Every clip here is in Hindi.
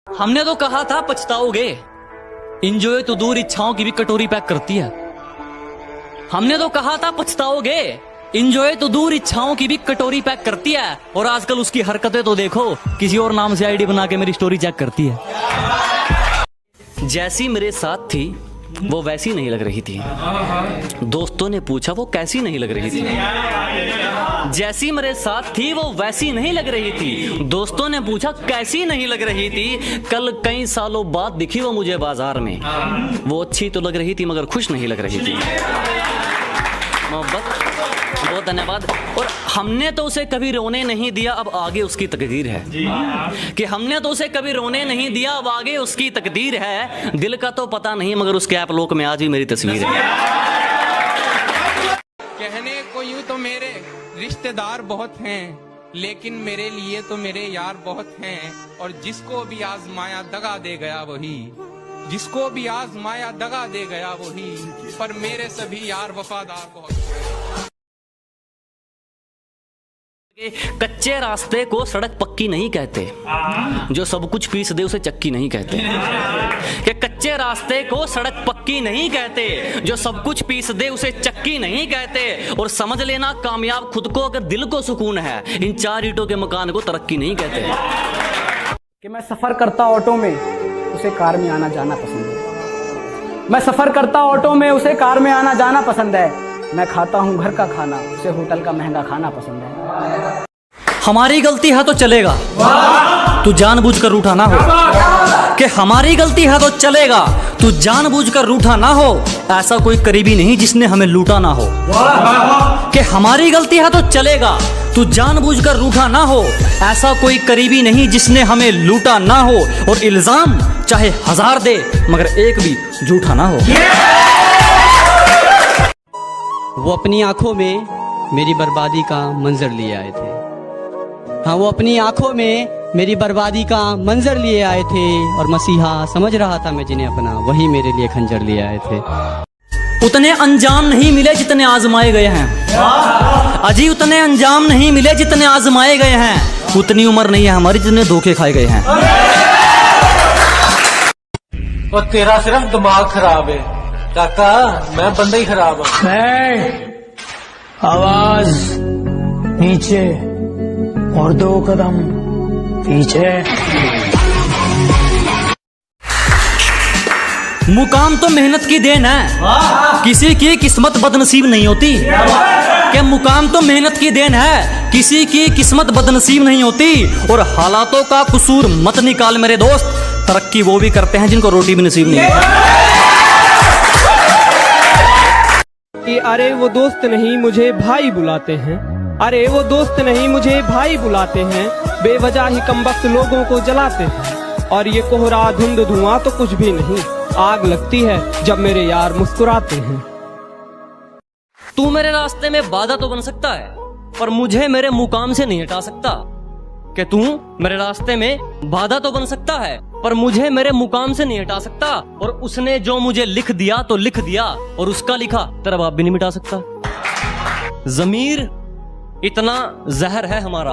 हमने तो कहा था पछताओगे, इंजॉय तो दूर इच्छाओं की भी कटोरी पैक करती है। हमने तो कहा था पछताओगे, इंजॉय तो दूर इच्छाओं की भी कटोरी पैक करती है। और आजकल उसकी हरकतें तो देखो, किसी और नाम से आईडी बना के मेरी स्टोरी चेक करती है। जैसी मेरे साथ थी वो वैसी नहीं लग रही थी। दोस्तों ने पूछा वो कैसी नहीं लग रही थी। जैसी मेरे साथ थी वो वैसी नहीं लग रही थी। दोस्तों ने पूछा कैसी नहीं लग रही थी। कल कई सालों बाद दिखी वो मुझे बाजार में। वो अच्छी तो लग रही थी मगर खुश नहीं लग रही थी। मोहब्बत, बहुत धन्यवाद। और हमने तो उसे कभी रोने नहीं दिया, अब आगे उसकी तकदीर है कि हमने तो उसे कभी रोने नहीं दिया, अब आगे उसकी तकदीर है। दिल का तो पता नहीं मगर उसके ऐप लोक में आज भी मेरी तस्वीर है। कहने को यूं तो मेरे रिश्तेदार बहुत हैं, लेकिन मेरे लिए तो मेरे यार बहुत हैं। और जिसको भी आजमाया दगा दे गया वही, जिसको भी आजमाया दगा दे गया वही, पर मेरे सभी यार वफादार बहुत। कच्चे रास्ते को सड़क पक्की नहीं कहते, जो सब कुछ पीस दे उसे चक्की नहीं कहते। कि कच्चे रास्ते को सड़क पक्की नहीं कहते, जो सब कुछ पीस दे उसे चक्की नहीं कहते। और समझ लेना कामयाब खुद को अगर दिल को सुकून है, इन चार ईंटों के मकान को तरक्की नहीं कहते। कि मैं सफर करता ऑटो में, उसे कार में आना जाना पसंद है। मैं सफर करता ऑटो में, उसे कार में आना जाना पसंद है। मैं खाता हूँ घर का खाना, उसे होटल का महंगा खाना पसंद है। हमारी गलती है तो चलेगा, तू जानबूझकर रूठा ना हो। कि हमारी गलती है तो चलेगा, तू जानबूझकर रूठा ना हो। ऐसा कोई करीबी नहीं जिसने हमें लूटा ना हो। कि हमारी गलती है तो चलेगा, तू जानबूझकर रूठा ना हो। ऐसा कोई करीबी नहीं जिसने हमें लूटा ना हो। और इल्जाम चाहे 1000 दे मगर एक भी झूठा ना हो। वो अपनी आंखों में मेरी बर्बादी का मंजर लिए आए थे। हाँ, वो अपनी आंखों में मेरी बर्बादी का मंजर लिए आए थे। और मसीहा समझ रहा था मैं जिन्हें अपना, वही मेरे लिए खंजर लिए आए थे। उतने अंजाम नहीं मिले जितने आजमाए गए हैं। अजी उतने अंजाम नहीं मिले जितने आजमाए गए हैं। उतनी उम्र नहीं है हमारी जितने धोखे खाए गए हैं। और तेरा सिर्फ दिमाग खराब है काका, मैं बंदा ही खराब हूँ। आवाज नीचे और 2 कदम पीछे। मुकाम तो मेहनत की देन है, किसी की किस्मत बदनसीब नहीं होती। क्या मुकाम तो मेहनत की देन है, किसी की किस्मत बदनसीब नहीं होती। और हालातों का कसूर मत निकाल मेरे दोस्त, तरक्की वो भी करते हैं जिनको रोटी भी नसीब नहीं होती। कि अरे वो दोस्त नहीं मुझे भाई बुलाते हैं, अरे वो दोस्त नहीं मुझे भाई बुलाते हैं। बेवजह ही कमबख्त लोगों को जलाते हैं। और ये कोहरा धुंध धुआं तो कुछ भी नहीं, आग लगती है जब मेरे यार मुस्कुराते हैं। तू मेरे रास्ते में बाधा तो बन सकता है, पर मुझे मेरे मुकाम से नहीं हटा सकता। कि तू मेरे रास्ते में बाधा तो बन सकता है, पर मुझे मेरे मुकाम से नहीं हटा सकता। और उसने जो मुझे लिख दिया तो लिख दिया, और उसका लिखा तेरा बाप भी नहीं मिटा सकता। ज़मीर इतना जहर है हमारा,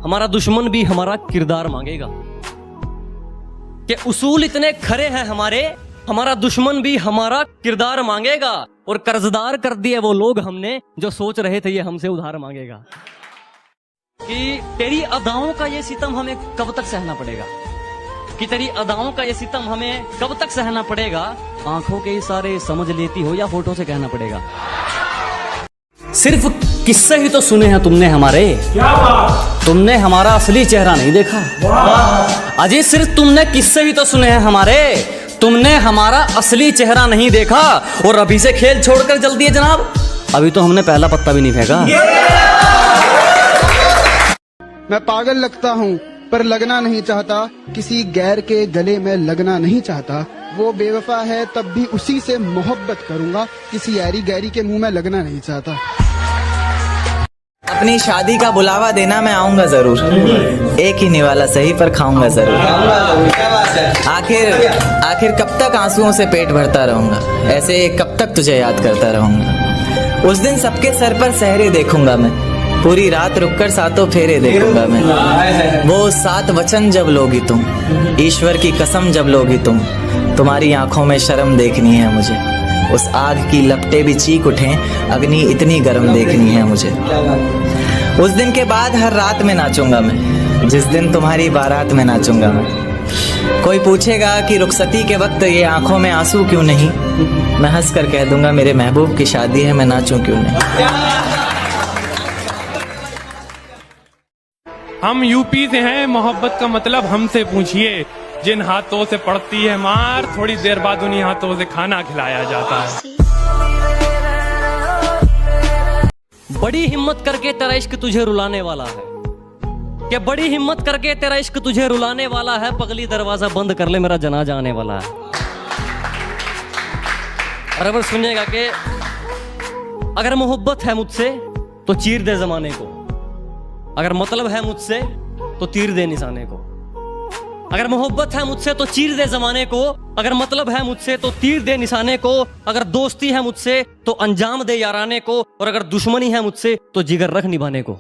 हमारा दुश्मन भी हमारा किरदार मांगेगा। कि उसूल इतने खरे हैं हमारे, हमारा दुश्मन भी हमारा किरदार मांगेगा। और कर्जदार कर दिए वो लोग हमने जो सोच रहे थे ये हमसे उधार मांगेगा। कि तेरी अदाओं का ये सितम हमें कब तक सहना पड़ेगा, कि तेरी अदाओं का ये सितम हमें कब तक सहना पड़ेगा। आंखों के इशारे समझ लेती हो या फोटो से कहना पड़ेगा। सिर्फ किस्से ही तो सुने हैं तुमने हमारे, तुमने हमारा असली चेहरा नहीं देखा। अजी सिर्फ तुमने किस्से ही तो सुने हैं हमारे, तुमने हमारा असली चेहरा नहीं देखा। और अभी से खेल छोड़कर जल्दी दिए जनाब, अभी तो हमने पहला पत्ता भी नहीं फेंका। मैं पागल लगता हूँ पर लगना नहीं चाहता, किसी गैर के गले में लगना नहीं चाहता। वो बेवफा है तब भी उसी से मोहब्बत करूंगा, किसी यारी गैरी के मुंह में लगना नहीं चाहता। अपनी शादी का बुलावा देना मैं आऊंगा जरूर, एक ही निवाला सही पर खाऊंगा जरूर। आखिर कब तक आंसुओं से पेट भरता रहूंगा, ऐसे कब तक तुझे याद करता रहूंगा। उस दिन सबके सर पर सहरे देखूंगा मैं, पूरी रात रुककर सातों फेरे देखूंगा मैं। वो 7 वचन जब लोगी तुम, ईश्वर की कसम जब लोगी तुम, तुम्हारी आंखों में शर्म देखनी है मुझे। उस आग की लपटें भी चीख उठें, अग्नि इतनी गर्म देखनी है मुझे। उस दिन के बाद हर रात में नाचूंगा मैं, जिस दिन तुम्हारी बारात में नाचूंगा मैं। कोई पूछेगा कि रुखसती के वक्त ये आंखों में आंसू क्यों नहीं, मैं हंस कर कह दूंगा मेरे महबूब की शादी है, मैं नाचूं क्यों नहीं। हम यूपी से हैं, मोहब्बत का मतलब हमसे पूछिए। जिन हाथों से पड़ती है मार, थोड़ी देर बाद उन्हीं हाथों से खाना खिलाया जाता है। बड़ी हिम्मत करके तेरा इश्क तुझे रुलाने वाला है, कि बड़ी हिम्मत करके तेरा इश्क तुझे रुलाने वाला है। पगली दरवाजा बंद कर ले, मेरा जनाजा आने वाला है। और अब सुनिएगा कि अगर मोहब्बत है मुझसे तो चीर दे जमाने को, अगर मतलब है मुझसे तो तीर दे निशाने को। अगर मोहब्बत है मुझसे तो चीर दे जमाने को, अगर मतलब है मुझसे तो तीर दे निशाने को। अगर दोस्ती है मुझसे तो अंजाम दे याराने को, और अगर दुश्मनी है मुझसे तो जिगर रख निभाने को।